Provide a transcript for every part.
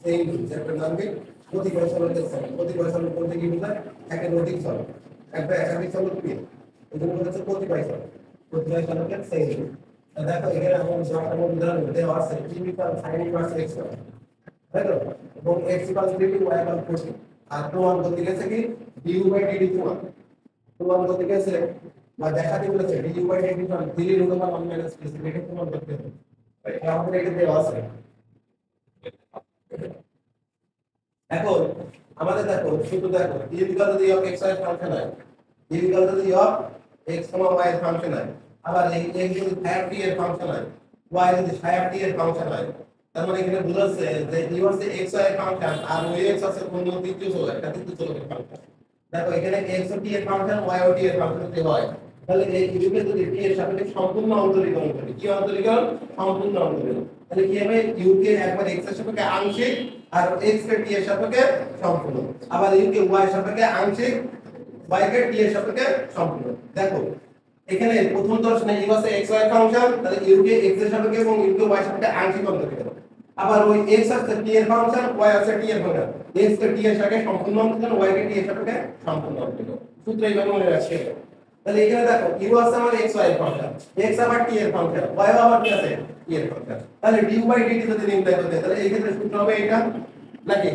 সেই চ্যাপ্টার নাম কি প্রতিপদ চলকের সরল। প্রতিপদ চলক বলতে কি বোঝায়? একটা নৈতিক চলক, একটা একাধিক চলক কি এগুলো হচ্ছে প্রতিপদ চলক। প্রতিপদ চলকের সেই দেখো এখানে আমাদের যখন উদাহরণ দেওয়া আছে ইকুয়াল sin ইনভার্স x তাই তো, এবং x ইকুয়াল 3 y ইকুয়াল 40 আর প্রমাণ করতে গেছে কি du/dt প্রমাণ করতে গেছে বা দেখাতে বলেছে du/dt 3 √1 - t এটা প্রমাণ করতে হবে। আমাদের এটা দেওয়া আছে। এখন আমাদের দেখো শুধু দেখো ইকুয়াল যদি অফ x y ফাংশন হয়, ইকুয়াল যদি অফ x, y এর ফাংশন হয়, আবার এই x যদি f t এর ফাংশন হয়, y যদি f t এর ফাংশন হয়, তার মানে এখানে বোঝাচ্ছে যে ই হচ্ছে x y এর ফাংশন আর ওই x আছে কোন তৃতীয় চলক, একটা তৃতীয় চলকের ফাংশন। দেখো এখানে x ও t এর ফাংশন, y ও t এর ফাংশন যদি হয়, তাহলে এই ইউকে যদি t এর সাপেক্ষে সম্পূর্ণ অন্তরীকরণ করি, কি অন্তরীকরণ? সম্পূর্ণ অন্তরীকরণ। তাহলে কি হবে? u কে একবার x এর সাপেক্ষে আংশিক আর x কে t এর সাপেক্ষে সম্পূর্ণ, আবার u কে y এর সাপেক্ষে আংশিক, y কে t এর সাপেক্ষে সম্পূর্ণ। দেখো এখানে প্রথম দর্শনে u হচ্ছে x y ফাংশন, তাহলে u কে x এর সাপেক্ষে এবং u কে y এর সাপেক্ষে আংশিক অন্তরীকরণ। আবার ওই x হচ্ছে t এর ফাংশন, y হচ্ছে t এর ফাংশন, x কে t এর সাপেক্ষে সম্পূর্ণ অন্তরীকরণ, y কে t এর সাপেক্ষে সম্পূর্ণ অন্তরীকরণ। সূত্র এইভাবে মনে রাখতে হবে। তাহলে এখানে দেখো u আছে আমার x y এর ফাংশন, x আবার t এর ফাংশন, y আবার কি আছে? t এর ফাংশন। তাহলে du/dt যদি নির্ণয় করতে তাহলে এই ক্ষেত্রে সূত্র হবে এটা নাকি?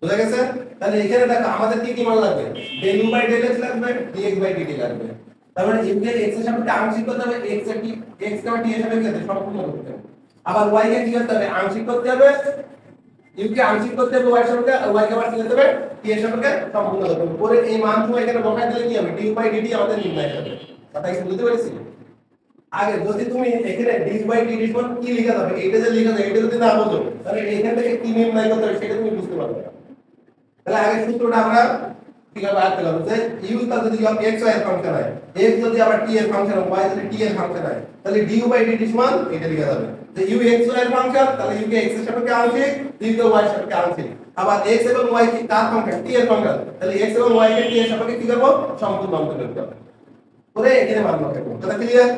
বুঝা গেছে? তাহলে এখানে দেখো আমাদের কি কি মান লাগবে? du/x লাগবে, dx/dt লাগবে। তার মানে u কে x এর সাপেক্ষে আংশিক করতে হবে, x এর t, x কে t এর সাপেক্ষে সম্পূর্ণ করতে হবে। আবার y কে কি করতে হবে? আংশিক করতে হবে, u কে আংশিক করতে হবে y এর সাপেক্ষে, আর y কে আবার কি করতে হবে? t এর সাপেক্ষে সম্পূর্ণ করতে হবে। পরে এই মানগুলো এখানে বসায় দিলে কি হবে? du/dt আমাদের নির্ণয় হবে। কথা কি বুঝতে পেরেছি? আগে যদি তুমি এখানে dx/dt সমান কি লেখা যাবে, এটা যে লেখা যায় এটা যদি না বুঝো তাহলে এখান থেকে কি নির্ণয় করতে হবে সেটা তুমি বুঝতে পারবে না। তাহলে আগে সূত্রটা আমরা কিভাবে আনতে হবে যে u তা যদি x y এর ফাংশন হয়, x যদি আবার t এর ফাংশন হয়, y যদি t এর ফাংশন হয়, তাহলে du/dt সমান এটা লেখা যাবে যে u x y এর ফাংশন, তাহলে u কে x এর সাপেক্ষে আংশিক, u কে y এর সাপেক্ষে আংশিক। আবার x এবং y কি তার ফাংশন, t এর ফাংশন, তাহলে x এবং y কে t এর সাপেক্ষে কি করব? সম্পূর্ণ অন্তর্গত করব। পরে এখানে মান বসাবো। কথা ক্লিয়ার?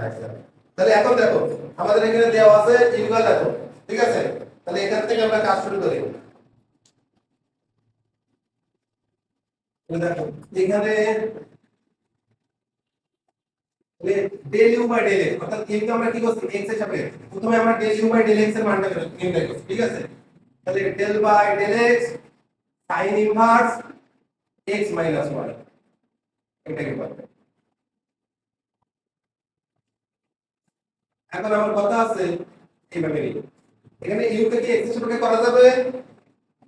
আচ্ছা, তাহলে এখন দেখো আমাদের এখানে দেওয়া আছে ইকুয়াল দেখো, ঠিক আছে? তাহলে এখান থেকে আমরা কাজ শুরু করি। দেখো এখানে del u by del x, অর্থাৎ এটাকে আমরা কি করছি? x এর সাপেক্ষে প্রথমে আমরা del u by del x এর মানটা নির্ণয় করছি, ঠিক আছে? তাহলে del by del x sin inverse x minus y এটাকে বলে। এখন আমার কথা আছে এইভাবে এখানে u কে কি x এর সাপেক্ষে করা যাবে?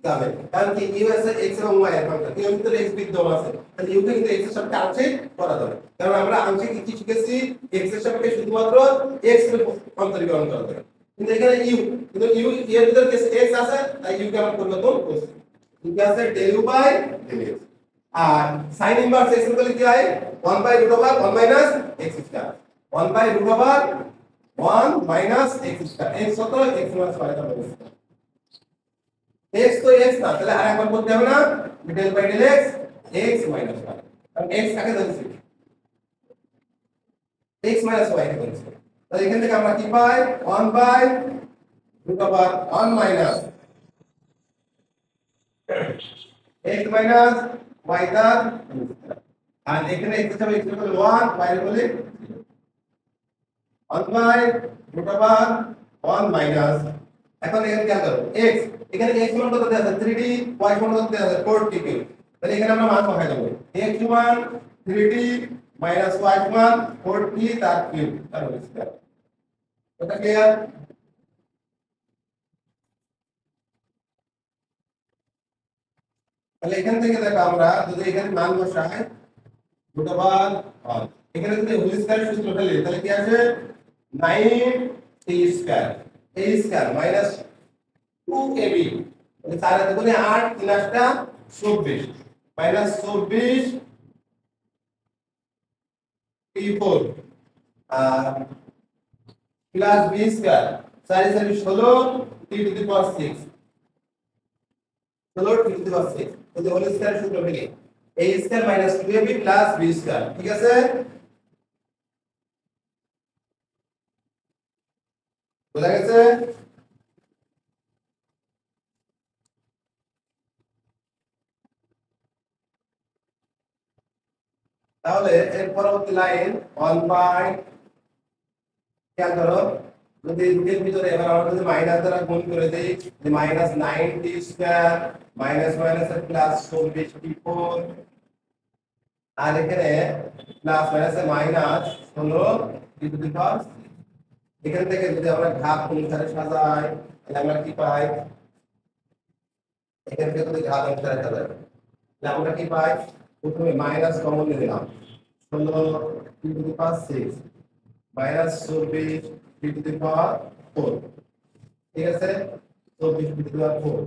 যাবে, কারণ কি u আছে x এবং y এর ফাংশন, এর ভিতরে x বিদ্যমান আছে, তাহলে u কে কিন্তু x এর সাপেক্ষে আংশিক করা যাবে। কারণ আমরা আংশিক কি শিখেছি? x এর সাপেক্ষে শুধুমাত্র x এর অন্তরীকরণ করা যাবে। কিন্তু এখানে কিন্তু u এর ভিতরে x আছে, তাই u কে আমরা পরিবর্তন করছি। u কে আছে del u by del x, আর sin ইনভার্স x এর কি হয়? 1/√1 minus x square, 1/√1 minus x square. x কত? x মাইনাস y টা হবে। x তো x না, তাহলে আরেকবার করতে হবে না? del by del x x minus y, কারণ x কাকে ধরেছি? x মাইনাস y কে ধরেছি। তাহলে এখান থেকে আমরা কি পাই? 1/√1 মাইনাস x মাইনাস y তার, আর এখানে x এর সাথে x এর 1, y এর বলে 1/√1 মাইনাস, এখন এখানে কি করব? x, এখানে x মান কত দেয়া আছে? 3d, y মান কত দেয়া আছে? 4d। তাহলে এখানে আমরা মান বসাই দেব, x সমান 3d মাইনাস y সমান 4d তার কিউব, তার হোল স্কয়ার। এটা ক্লিয়ার? তাহলে এখান থেকে দেখো আমরা যদি এখানে মান বসাই √1, এখানে যদি হোল স্কয়ার সূত্রটা লিখি তাহলে কি আসে? 9a square, a square minus 2ab, মানে 4 এর গুণে 8, 3 8টা 24 মাইনাস 24 p4 আর plus b square, 4 4 16 t to the power 6, 16 t to the power 6। তাহলে হোল স্কয়ার সূত্র লিখি a square minus 2ab plus b square, ঠিক আছে? বোঝা গেছে? তাহলে এর পরবর্তী লাইন 1 বাই খেয়াল করো যদি এর ভিতরে এবার আমরা যদি মাইনাস দ্বারা গুণ করে দেই যে minus 9t square minus minus এর প্লাস 24t4 আর এখানে প্লাস মাইনাস এর মাইনাস হলো t টু দি পাওয়ার এখান থেকে যদি আমরা ঘাত অনুসারে সাজাই তাহলে আমরা কি পাই এখান থেকে যদি ঘাত অনুসারে সাজাই তাহলে আমরা কি পাই প্রথমে মাইনাস কমন নিয়ে নিলাম 16 t to the power 6 minus 24 t to the power 4 ঠিক আছে 24 t টু দি পাওয়ার 4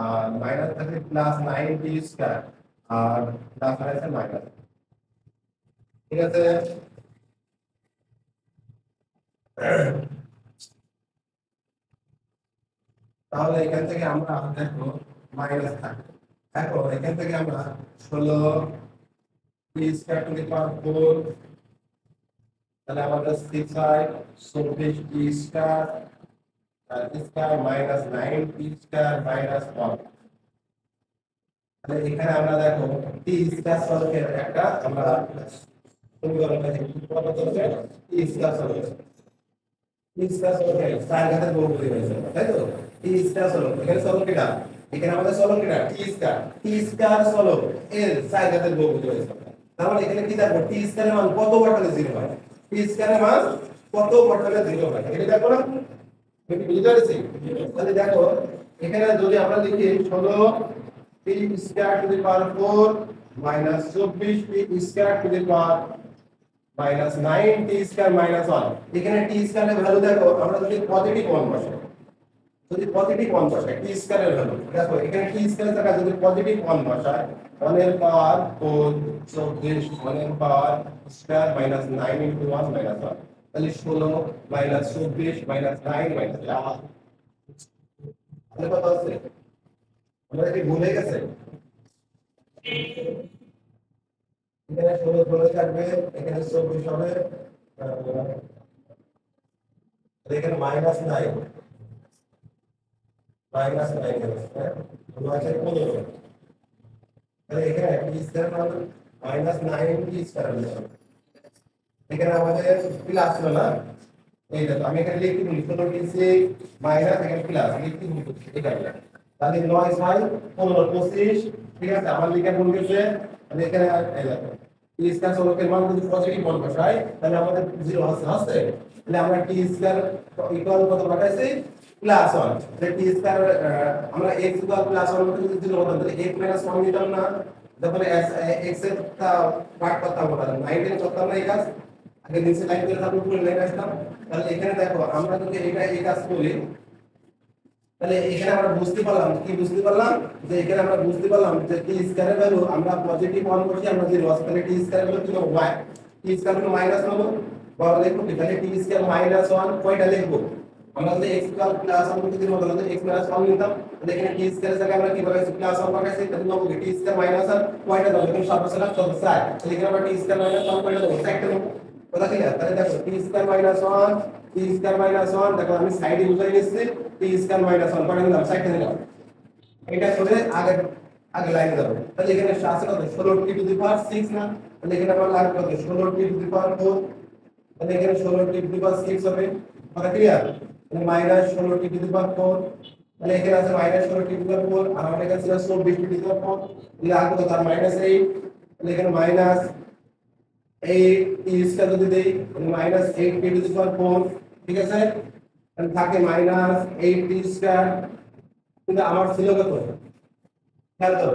আর মাইনাস থাকে প্লাস 9t স্কয়ার আর প্লাস মাইনাস মাইনাস ঠিক আছে তাহলে এখান থেকে আমরা দেখো মাইনাস থাকে এখন এখান থেকে আমরা 16 t square to the power 4 তাহলে আমাদের 6 হয় 24 t স্কয়ার আর square minus 9 t square minus 1 তাহলে এখানে আমরা দেখো t স্কয়ার সরকের একটা আমরা সমীকরণ পাচ্ছি কত হচ্ছে t স্কয়ার সরক t স্কয়ার সরকের স্কয়ার ঘাতের বহুপদী হয়েছে তাই তো t স্কয়ার সরক এখানে সরক কিটা এখানে আমাদের সরক কিটা t স্কয়ার সরক এর স্কয়ার ঘাতের বহুপদী হয়েছে তাহলে এখানে কি দেখো t স্কয়ারের মান কত বর্তলে 0 হয় t স্কয়ারের মান কত বর্তলে 0 হয় এটা দেখো না তুমি বুঝতে পারছি তাহলে দেখো এখানে যদি আমরা লিখি 16 t square to the power 4 minus 24 t square to the power minus 9 t square minus 1 এখানে t স্কয়ারের ভ্যালু দেখো আমরা যদি পজিটিভ ওয়ান বসাই যদি পজিটিভ ওয়ান বসাই t স্কয়ারের ভ্যালু দেখো এখানে t স্কয়ারের জায়গায় যদি পজিটিভ ওয়ান বসাই 1 এর পাওয়ার 4 24 1 এর পাওয়ার স্কয়ার মাইনাস 9 ইনটু 1 মাইনাস 1 তাহলে 16 মাইনাস 24 মাইনাস 9 মাইনাস 1 তাহলে কত আছে আমরা কি ভুলে গেছে এখানে 16 ধরে থাকবে এখানে 24 হবে এখানে মাইনাস 9 মাইনাস 9 আছে হলো আছে 15 তাহলে এখানে t স্কয়ার মানে মাইনাস 9 t স্কয়ার হবে এখানে আমাদের প্লাস হলো না এই দেখো আমি এখানে লিখি 16 t সে মাইনাস এখানে প্লাস লিখি এটা তাহলে 9 6 15 25 ঠিক আছে আমার লিখে গুণ গেছে আমি এখানে এই দেখো t স্কয়ার সরকের মান যদি পজিটিভ মান বসাই তাহলে আমাদের 0 আসছে তাহলে আমরা t স্কয়ার ইকুয়াল কত পাঠাইছি প্লাস 1 তাহলে t স্কয়ার আমরা x ইকুয়াল প্লাস 1 করতে যদি 0 হতো তাহলে x 1 নিতাম না যখন x এর পার্ট করতাম না 9 করতাম না এই কাজ আগে নিচে লাইন করে তারপর উপরে লাইন আসতাম তাহলে এখানে দেখো আমরা যদি এটা এই কাজ করি তাহলে এখানে আমরা বুঝতে পারলাম কি বুঝতে পারলাম যে এখানে আমরা বুঝতে পারলাম যে t স্কয়ারের ভ্যালু আমরা পজিটিভ 1 করছি আমরা 0 আসছে তাহলে t স্কয়ার ভ্যালু কি হবে y t square value minus নেব বড় লিখব তাহলে t স্কয়ার মাইনাস 1 কয়টা লিখব আমরা যদি x ইকুয়াল প্লাস 1 করতে দিই তাহলে x মাইনাস 1 নিতাম তাহলে এখানে t স্কয়ারের জায়গায় আমরা কি বলেছি প্লাস 1 বসাইছি তাহলে নেব t স্কয়ার মাইনাস 1 কয়টা দাও এখানে সর্বশেষ 4 তাহলে এখানে আমরা t স্কয়ার মাইনাস 1 কয়টা দেব একটা দেব কথা কি না তাহলে দেখো t square minus 1 t square minus 1 দেখো আমি সাইডে বুঝাই দিচ্ছি t স্কয়ার মাইনাস 1 কয়টা দিলাম সাইডে দিলাম এটা করে আগে আগে লাইন দাও তাহলে এখানে আছে কত 16 t টু দি পাওয়ার 6 না তাহলে এখানে আমরা লাগবে কত 16 t টু দি পাওয়ার 4 তাহলে এখানে 16 t টু দি পাওয়ার 6 হবে কথা ক্লিয়ার তাহলে minus 16 t to the power 4 তাহলে এখানে আছে minus 16 t to the power 4 আর আমাদের কাছে আছে 24 t টু দি পাওয়ার 4 তাহলে আগে কত আর মাইনাস 8 তাহলে এখানে মাইনাস 8 t স্কয়ার যদি দেই তাহলে minus 8 t to the power 4 ঠিক আছে তাহলে থাকে মাইনাস 8 t স্কয়ার কিন্তু আমার ছিল কত খেয়াল করো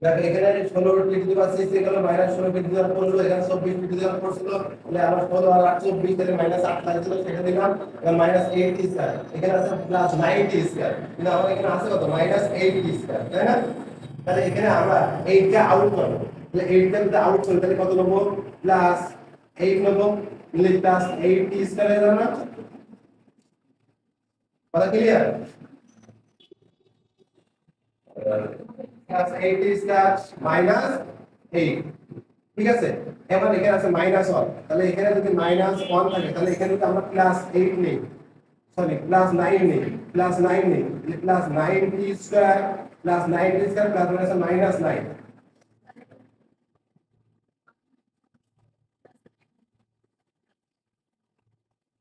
দেখো এখানে 16 টি টু দি পাওয়ার 6 এখানে minus 16 t to the power 4 ছিল এখানে 24 টি টু দি পাওয়ার 4 ছিল তাহলে আমার 16 আর 8 24 তাহলে মাইনাস 8 লাগছিল সেটা দিলাম এখানে মাইনাস 8 টি স্কয়ার এখানে আছে প্লাস 9 টি স্কয়ার কিন্তু আমার এখানে আছে কত মাইনাস 8 টি স্কয়ার তাই না তাহলে এখানে আমরা 8 টা আউট করব তাহলে 8 টা যদি আউট করি তাহলে কত নেব প্লাস 8 নেব তাহলে প্লাস 8 টি স্কয়ার হয়ে যাবে না কথা ক্লিয়ার প্লাস 8 স্কয়ার মাইনাস 8 ঠিক আছে এবার এখানে আছে মাইনাস 1 তাহলে এখানে যদি মাইনাস 1 থাকে তাহলে এখানে যদি আমরা প্লাস 8 নেই সরি প্লাস 9 নেই প্লাস 9 নেই তাহলে plus 9 t square plus 9 t square plus minus 9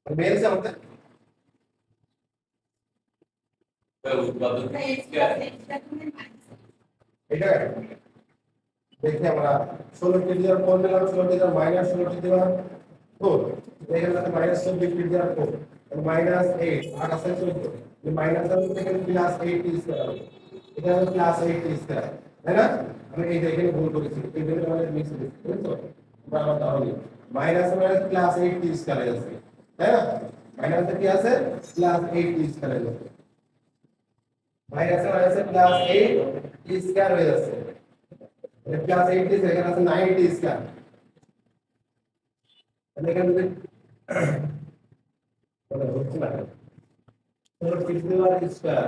মেলছে আমাদের এটা দেখি আমরা 16টি দেওয়ার 4 নিলাম 16টি দেওয়ার মাইনাস 16টি দেওয়ার 4 এখানে আছে মাইনাস 24টি দেওয়ার 4 মাইনাস 8 আর আছে 14 মাইনাস এর থেকে প্লাস 8 টি স্কয়ার এটা হলো প্লাস 8 টি স্কয়ার তাই না আমি এই দেখেন ভুল করেছি এই দেখেন আমাদের মিক্স দিচ্ছি বুঝছো আমরা তাহলে minus minus plus 8 t square আছে তাই না মাইনাস কি আছে প্লাস 8 টি স্কয়ার আছে minus minus plus 8 t square হয়ে যাচ্ছে প্লাস 8 is এখানে আছে 9 টি স্কয়ার তাহলে এখানে যদি বলা হচ্ছে না 4 টি দেওয়ার স্কয়ার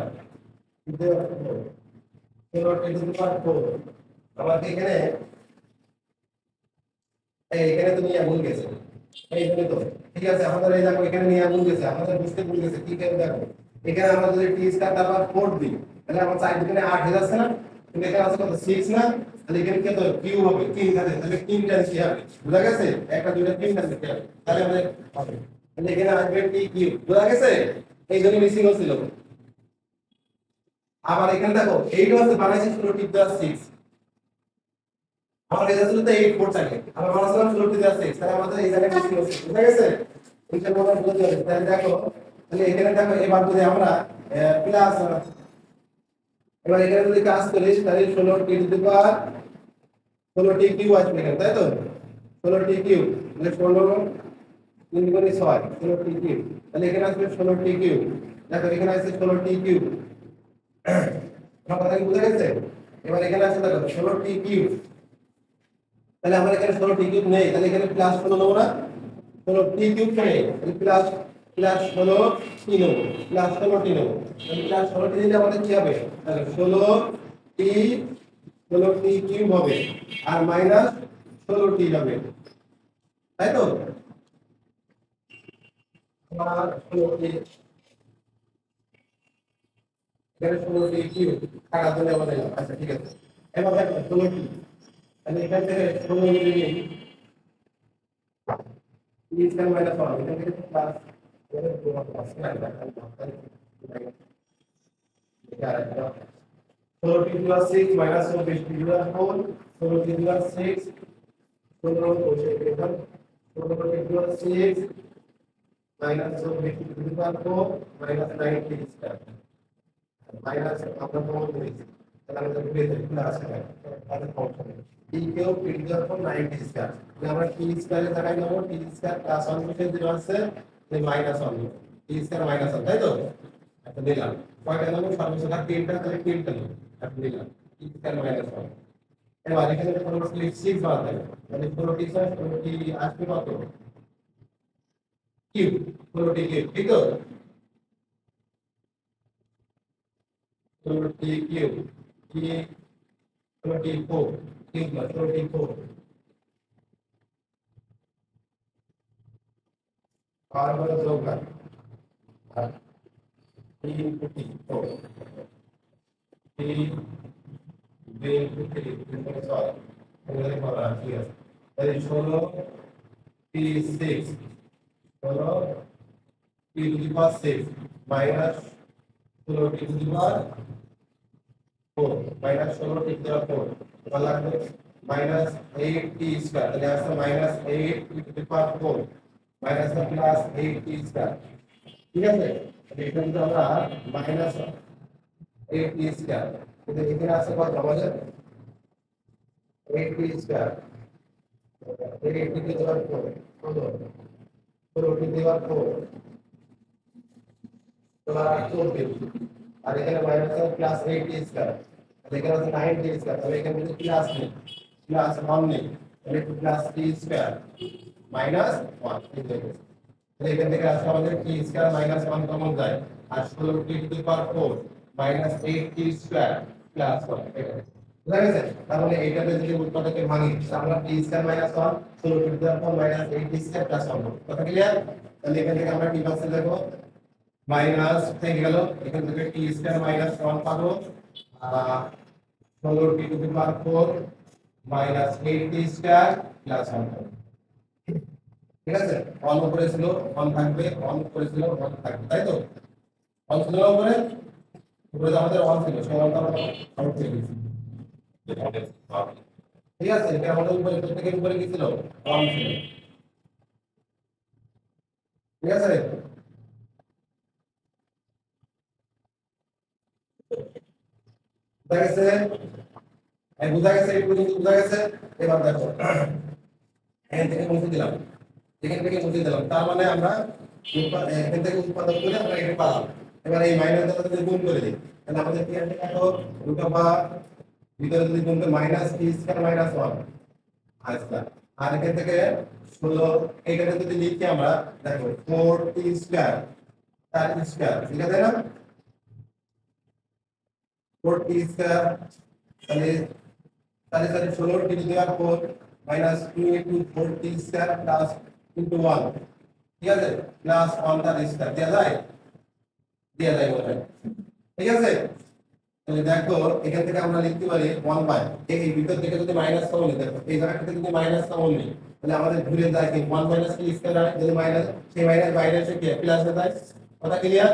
দেওয়ার 4 টি দেওয়ার 4 আমাদের এখানে এখানে তো নিয়ে ভুল গেছে এইখানে তো ঠিক আছে আমাদের এই দেখো এখানে নিয়ে ভুল গেছে আমাদের বুঝতে ভুল গেছে কি কেন দেখো এখানে আমরা যদি টি স্কয়ার তারপর 4 দিই তাহলে আমার সাইড এখানে 8 হয়ে যাচ্ছে না কিন্তু এখানে আছে কত 6 না তাহলে এখানে কত কিউ হবে 3 থাকে তাহলে 3 টাইমস কি হবে বুঝা গেছে একটা দুইটা 3 টাইমস কি হবে তাহলে আমাদের হবে তাহলে এখানে আসবে টি কিউ বুঝা গেছে এই জন্য মিসিং হচ্ছিল আবার এখানে দেখো 8 আছে বানাইছি 16 টি দেওয়া 6 আমার কাছে তো 8 4 থাকে আমরা বানাইছিলাম 16 টি দেওয়া 6 তাহলে আমাদের এই জায়গায় মিসিং হচ্ছে বুঝা গেছে এটা মনে বুঝতে হবে তাহলে দেখো তাহলে এখানে দেখো এবার যদি আমরা প্লাস এবার এখানে যদি কাজ করি তাহলে 16 t to the power 16 T Q আসবে এখানে তাই তো 16 টি কিউ তাহলে 16 3 গুণ 6 16 টি কিউ তাহলে এখানে আসবে 16 টি কিউ দেখো এখানে আছে 16 টি কিউ কথা কি বুঝা গেছে এবার এখানে আছে দেখো 16 টি কিউ তাহলে আমরা এখানে 16 টি কিউ নেই তাহলে এখানে প্লাস 16 নেব না 16 টি কিউ নেই তাহলে প্লাস প্লাস 16 টি নেব প্লাস 16 টি নেব তাহলে প্লাস 16 টি দিলে আমাদের কি হবে তাহলে 16 টি কিউব হবে আর মাইনাস 16 টি হবে তাই তো আর 16 টি এখানে 16 টি কিউব কাটা দিলে আমাদের আচ্ছা ঠিক আছে এবার দেখো 16 টি তাহলে এখান থেকে 16 টি টি স্কয়ার মাইনাস 1 এখান থেকে প্লাস এর পুরো প্লাস না এটা 16 t plus 6 minus 20 t plus 4 16 t plus 6 16 বসে এখানে 16 t plus 6 minus 20 t plus 4 minus 9 t square minus আমরা প্রমাণ করেছি তাহলে আমাদের বেসে প্লাস হবে তাহলে function t q t to the power 9 t square তাহলে আমরা টি স্কয়ারে জায়গায় নেব টি স্কয়ার প্লাস 1 বসে 0 আছে তাহলে মাইনাস 1 টি স্কয়ার মাইনাস 1 তাই তো আচ্ছা দিলাম কয়টা নেব সর্বশেষ 3টা তাহলে 3টা নেব এখন দিলাম টি স্কয়ার মাইনাস 1 এবার এখানে যখন আমরা 6 বাদ দেব তাহলে 4 টি স্কয়ার 4 টি আসবে কত কিউ 4 টি কিউ ঠিক তো 4 টি কিউ কি 24 কিউ প্লাস 24 আর বড় যোগ আর 3 টি বের করতে লিখতে সরি এখানে করা ঠিক আছে তাহলে 16 t 6 16 t to the power 6 minus 16 t to the power 4 minus 16 t to the power 4 এবার লাগবে মাইনাস 8 টি স্কয়ার তাহলে আসছে minus 8 t to the power 4 minus plus 8 t square ঠিক আছে তাহলে এখানে যদি আমরা মাইনাস 8 টি স্কয়ার কিন্তু এখানে আছে কত আমাদের 8 t square 8 t to the power 4 কত 4 টি টু দি পাওয়ার 4 তোমার 4 দিন আর এখানে মাইনাস প্লাস 8 টি স্কয়ার তাহলে এখানে আছে 9 টি স্কয়ার তাহলে এখানে যদি প্লাস নেই প্লাস 1 নেই তাহলে প্লাস টি স্কয়ার মাইনাস 1 ঠিক আছে তাহলে এখান থেকে আসলে আমাদের টি স্কয়ার মাইনাস 1 কমন যায় আর 16 t to the power 4 minus 8 t square plus 1 এটা বুঝা গেছে তাহলে এইটাতে যদি উৎপাদকে ভাঙি তাহলে আমরা t square minus 1 16 t to the power minus 8 t square plus 1 কথা ক্লিয়ার তাহলে এখান থেকে আমরা টি পাশে দেখো মাইনাস থেকে গেল এখান থেকে টি স্কয়ার মাইনাস 1 পাবো 16 t to the power 4 minus 8 t square plus 1 ঠিক আছে, 1 উপরে ছিল 1 থাকবে, 1 উপরে ছিল 1 থাকবে, তাই তো? 1 ছিল না উপরে, উপরে তো আমাদের 1 ছিল, সমানটা আমরা আউট করে দিয়েছি। ঠিক আছে, এটা আমাদের উপরে প্রত্যেকের উপরে কি ছিল? 1 ছিল। ঠিক আছে, বুঝা গেছে? বুঝা গেছে, এই পর্যন্ত বুঝা গেছে? এবার দেখো, এখান থেকে মুছে দিলাম, এখান থেকে মুছে দিলাম, তার মানে আমরা এখান থেকে উৎপাদন করে আমরা এটা পালাম। এবার এই মাইনাস দ্বারা যদি গুণ করে দিই, তাহলে আমাদের কি আসবে? দেখো রুট ওভার ভিতরে যদি গুণ করি মাইনাস টি স্কয়ার মাইনাস 1। আচ্ছা, আর এখান থেকে 16 এখানে যদি লিখি আমরা, দেখো 4t স্কয়ার তার স্কয়ার, ঠিক আছে না? 4t স্কয়ার, তাহলে তাহলে 16 t to the power 4 minus 2 into 4t square plus into 1, ঠিক আছে, প্লাস 1 তার স্কয়ার দেয়া যায়, দেয়া যায় বলে। ঠিক আছে, তাহলে দেখো এখান থেকে আমরা লিখতে পারি 1 বাই এই ভিতর থেকে যদি মাইনাস কমন নিতে, এই জায়গা থেকে যদি মাইনাস কমন নিই, তাহলে আমাদের ঘুরে যায় কি 1 মাইনাস কি স্কয়ার হয়, যদি মাইনাস সেই মাইনাস বাইরে এসে কি প্লাস হয়ে যায়। কথা ক্লিয়ার?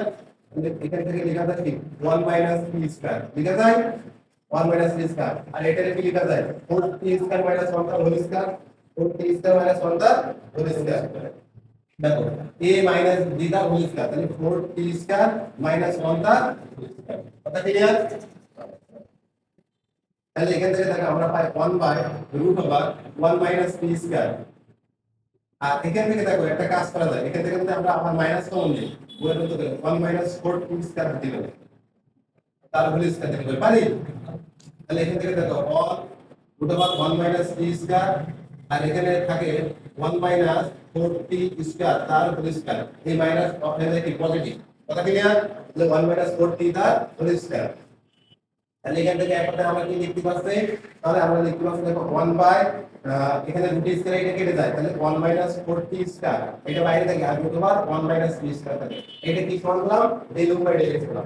এখান থেকে লেখা যায় কি 1 মাইনাস কি স্কয়ার লেখা যায়, 1 মাইনাস কি স্কয়ার, আর এটা কি লেখা যায় 4t স্কয়ার মাইনাস 1 তার whole square, 4t square minus 1 তার হোল স্কয়ার। দেখো a মাইনাস b তার হোল স্কয়ার, তাহলে 4t স্কয়ার মাইনাস 1 তার হোল স্কয়ার। কথা ক্লিয়ার? তাহলে এখান থেকে দেখো আমরা পাই 1 by root over 1 minus p square. আর এখান থেকে দেখো একটা কাজ করা যায়, এখান থেকে যদি আমরা আবার মাইনাস কমন নিই, বলে বলতে গেলে 1 মাইনাস 4t স্কয়ার দিতে হবে, তার হোল স্কয়ার দিতে পারি। তাহলে এখান থেকে দেখো 1 root over 1 minus p square, আর এখানে থাকে 1 মাইনাস 4t স্কয়ার তার হোল স্কয়ার, এই মাইনাস হয়ে কি পজিটিভ। কথা ক্লিয়ার? তাহলে 1 মাইনাস 4t তার হোল স্কয়ার। তাহলে এখান থেকে একটা আমরা কি লিখতে পারছি, তাহলে আমরা লিখতে পারছি দেখো 1 বাই এখানে রুট স্কয়ার এটা কেটে যায়, তাহলে 1 মাইনাস 4t স্কয়ার এটা বাইরে থাকে, আর root over 1 minus p square থাকে। এটা কি formula? Del by del x formula.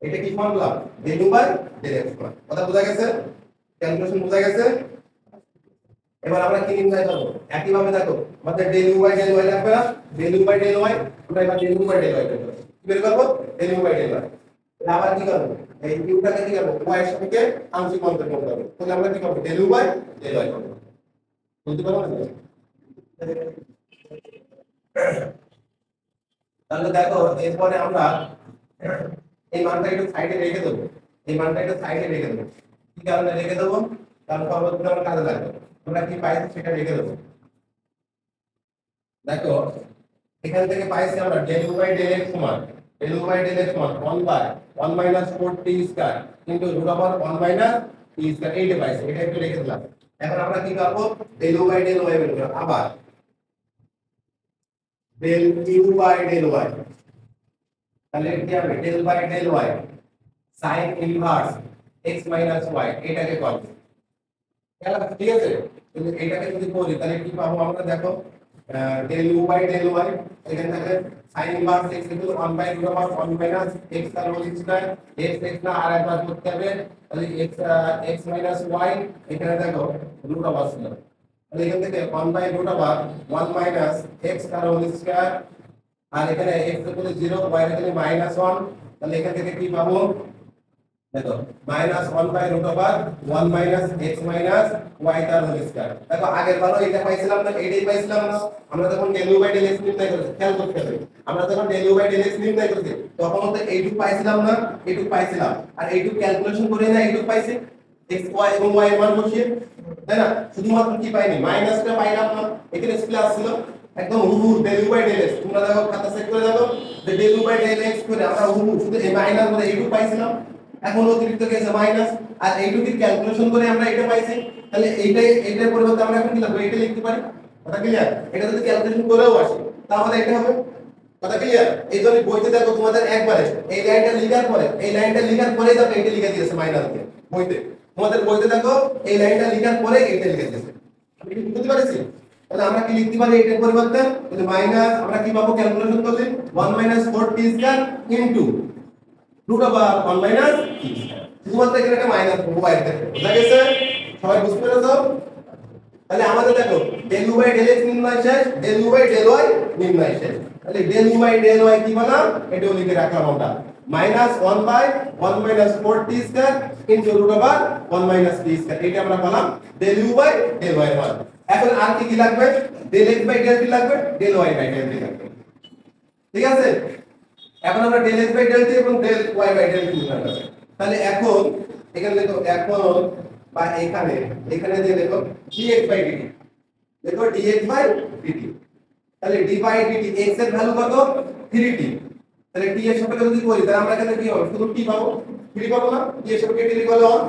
এটা কি formula? Del by del x formula. কথা বোঝা গেছে? ক্যালকুলেশন বোঝা গেছে? এবার আমরা কি নির্ণয় করব? একই ভাবে দেখো আমাদের ডেল বাই ডেল ওয়াই লাগবে না, ডেল বাই ডেল ওয়াই, আমরা এবার ডেল বাই ডেল ওয়াই বের করব। কি বের করব? Del by del y. আবার কি করব? এই কিউটাকে কি করব? y এর সাপেক্ষে আংশিক অন্তর করব। তাহলে আমরা কি করব? ডেল বাই ডেল ওয়াই করব। বুঝতে পারছো না? তাহলে দেখো এরপরে আমরা এই মানটা একটু সাইডে রেখে দেব, এই মানটা একটু সাইডে রেখে দেব। কি কারণে রেখে দেব? কারণ পরবর্তীতে আমার কাজে লাগবে। আমরা কি পাইছি সেটা রেখে দেব। দেখো এখান থেকে পাইছি আমরা ডেল বাই ডেল এক্স সমান, ডেল বাই ডেল এক্স সমান 1 by 1 minus 4t square into root over 1 minus t square, এইটা পাইছি, এটা একটু রেখে দিলাম। এখন আমরা কি করব? ডেল বাই ডেল ওয়াই বের করব। আবার del u by del y, তাহলে কি হবে? Del by del y sin inverse x minus y, এটাকে করব। ঠিক আছে, কিন্তু এটাকে যদি করি তাহলে কি পাবো আমরা? দেখো del u by del y, এখানে থাকে sin inverse x equal 1 by root over 1 minus x তার হোল স্কয়ার, x x না আর একবার করতে হবে, তাহলে x মাইনাস y, এখানে দেখো রুট ওভার ছিল, তাহলে এখান থেকে 1 by root over 1 minus x তার হোল স্কয়ার, আর এখানে x ইকুয়াল 0, y এখানে মাইনাস 1, তাহলে এখান থেকে কি পাবো? দেখো minus 1 by root over 1 minus x minus y তার হোল স্কয়ার। দেখো আগের বারও এটা পাইছিলাম না, এটাই পাইছিলাম না, আমরা যখন del u by del x নির্ণয় করেছি, খেয়াল করতে হবে, আমরা যখন del u by del x নির্ণয় করেছি তখন তো এইটুকু পাইছিলাম না, এইটুকু পাইছিলাম, আর এইটুকু ক্যালকুলেশন করে না এইটুকু পাইছি x y এবং y এর মান বসিয়ে, তাই না? শুধুমাত্র কি পাইনি? মাইনাসটা পাইলাম না, এখানে প্লাস ছিল, একদম হুবহু del u by del x। তোমরা দেখো খাতা চেক করে দেখো যে del u by del x করে আমরা হুবহু শুধু এই মাইনাস করে এইটুকু পাইছিলাম, এখন অতিরিক্ত গেছে মাইনাস, আর এইটুকুর ক্যালকুলেশন করে আমরা এটা পাইছি, তাহলে এইটার পরিবর্তে আমরা এখন কি লিখব? এটা লিখতে পারি। কথা ক্লিয়ার? এটা যদি ক্যালকুলেশন করেও আসে তাহলে এটা হবে। কথা ক্লিয়ার? এই জন্য বইতে দেখো তোমাদের একবারে এই লাইনটা লেখার পরে, এই লাইনটা লেখার পরে দেখো এটা লিখে দিয়েছে মাইনাস দিয়ে বইতে, তোমাদের বইতে দেখো এই লাইনটা লেখার পরে এটা লিখে দিয়েছে। আমি কি বুঝতে পারছি? তাহলে আমরা কি লিখতে পারি এটার পরিবর্তে? তাহলে মাইনাস আমরা কি পাবো ক্যালকুলেশন করলে? 1 minus 4t square into root over 1 minus t square. শুধুমাত্র এখানে একটা মাইনাস পাবো বাইরে থেকে। বুঝা গেছে? সবাই বুঝতে পেরেছো? তাহলে আমাদের দেখো del u by del x নির্ণয় শেষ, del u by del y নির্ণয় শেষ। তাহলে del u by del y কি বললাম, এটাও লিখে রাখলাম আমরা -1 by 1 minus 4t square into root over 1 minus t square, এটা আমরা বললাম del u by del y এর মান। এখন আর কি লাগবে, del x by del t লাগবে, del y by del t লাগবে, ঠিক আছে। এখন আমরা del x by del t এবং del y by del t নির্ণয় করব। তাহলে এখন এখানে দেখো, এখন বা এখানে দিয়ে দেখো dx বাই dt, দেখো dx বাই dt, তাহলে d বাই dt x এর ভ্যালু কত 3t, তাহলে t এর সাপেক্ষে যদি করি তাহলে আমরা এখানে কি হবে, শুধু t পাবো, 3 পাবো না, t এর সাপেক্ষে t লিখলে 1,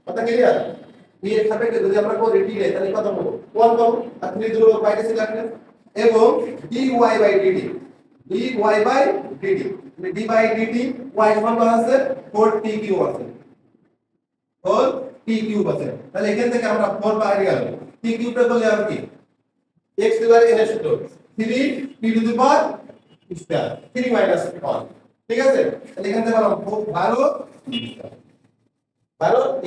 কথা ক্লিয়ার। t এর সাপেক্ষে যদি আমরা করি t এর তাহলে কত পাবো 1 পাবো, আর 3 দূর বাইরে চলে আসবে, এবং dy by dt, dy by dt, d by dt y সমান কত আছে 4t কিউব আছে, 4t কিউব আছে। তাহলে এখান থেকে আমরা 4 বাইরে গেল, t কিউবটা করলে আর কি x টু পাওয়ার n এর সূত্র 3t two the power square 3 minus 1, ঠিক আছে। তাহলে এখান থেকে আমরা 12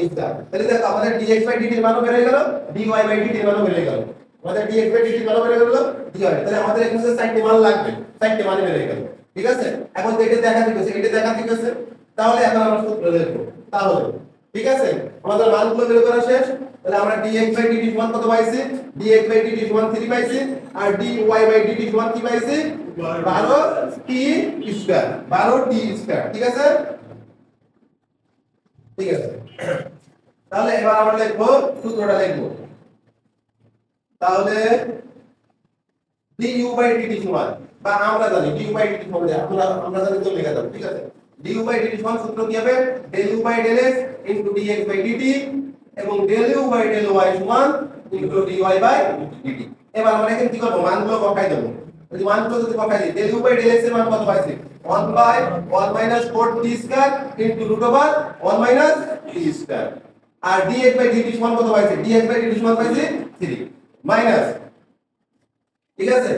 স্কয়ার, তাহলে দেখো আমাদের dx বাই dt এর মানও বের হয়ে গেল, dy বাই dt এর মানও বের হয়ে গেল, আমাদের dx বাই dt এর মানও বের হয়ে গেল, dy, তাহলে আমাদের এখানে 4টি মান লাগবে, 4টি মান বের হয়ে গেল, ঠিক আছে। এখন তো এটা দেখা দিতেছে, এটা দেখা দিতেছে, তাহলে এখন আমরা সূত্র লিখব, তাহলে ঠিক আছে আমাদের মানগুলো বের করা শেষ। তাহলে আমরা dx বাই dt সমান কত পাইছি, dx বাই dt সমান 3 পাইছি, আর dy বাই dt সমান কি পাইছি 12t স্কয়ার, 12t স্কয়ার, ঠিক আছে, ঠিক আছে। তাহলে এবার আমরা লিখব, সূত্রটা লিখব, তাহলে du বাই dt সমান, বা আমরা জানি du বাই dt সমান, আমরা জানি তো লেখা দাও, ঠিক আছে। du বাই dt সমান সূত্র কি হবে, del u by del x into dx by dt, এবং del u by del y সমান ইনটু dy বাই dt। এবার আমরা এখানে কি করব, মানগুলো বসাই দেব, যদি মানগুলো যদি বসাই দিই, del u by del x এর মান কত পাইছি 1 by 1 minus 4t square into root over 1 minus t square, আর dx বাই dt সমান কত পাইছি, dx বাই dt সমান পাইছি 3 মাইনাস, ঠিক আছে,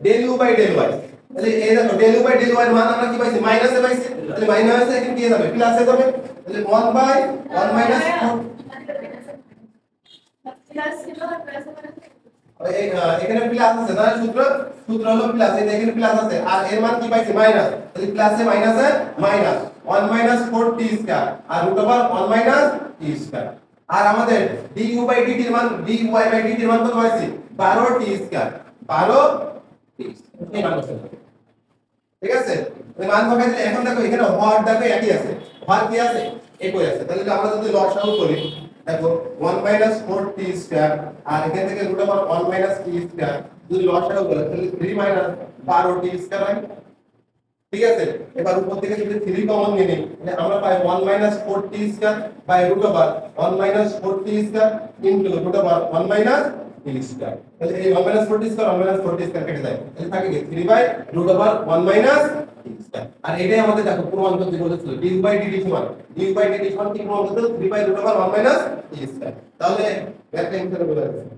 del u by del y, তাহলে এই দেখো del u by del y এর মান আমরা কি পাইছি মাইনাসে পাইছি, তাহলে মাইনাসে এখানে কি যাবে প্লাসে যাবে, তাহলে 1 বাই 1 মাইনাস 4, এখানে প্লাস আছে না, সূত্র হলো প্লাস, এখানে প্লাস আছে, আর এর মান কি পাইছি মাইনাস, তাহলে প্লাসে মাইনাসে মাইনাস 1 মাইনাস 4t স্কয়ার আর root over 1 minus t square, আর আমাদের du বাই dt এর মান, dy বাই dt এর মান কত পাইছি 12t স্কয়ার, 12t, এই মান বসাতে হবে, ঠিক আছে। এই মান বসাই দিলে এখন দেখো এখানে হর দেখো একই আছে, হর কি আছে একই আছে, তাহলে আমরা যদি লসাগু করি দেখো 1 মাইনাস 4t স্কয়ার আর এখান থেকে root over 1 minus t square, যদি লসাগু করি তাহলে 3 মাইনাস 12t স্কয়ার হয়, ঠিক আছে। এবার উপর থেকে যদি 3 কমন নিয়ে নিই তাহলে আমরা পাই 1 minus 4t square by root over 1 minus 4t square into root over 1 minus t square, তাহলে এই 1 minus 4t square 1 minus 4t square কেটে যায়, তাহলে থাকে কি 3 by root over 1 minus t square. আর এটাই আমাদের দেখো প্রমাণ করতে বলেছিল du বাই dt সমান, du বাই dt সমান কি প্রমাণ করতে 3 by root over 1 minus t square, তাহলে একটা অ্যানসার বলে দিচ্ছি।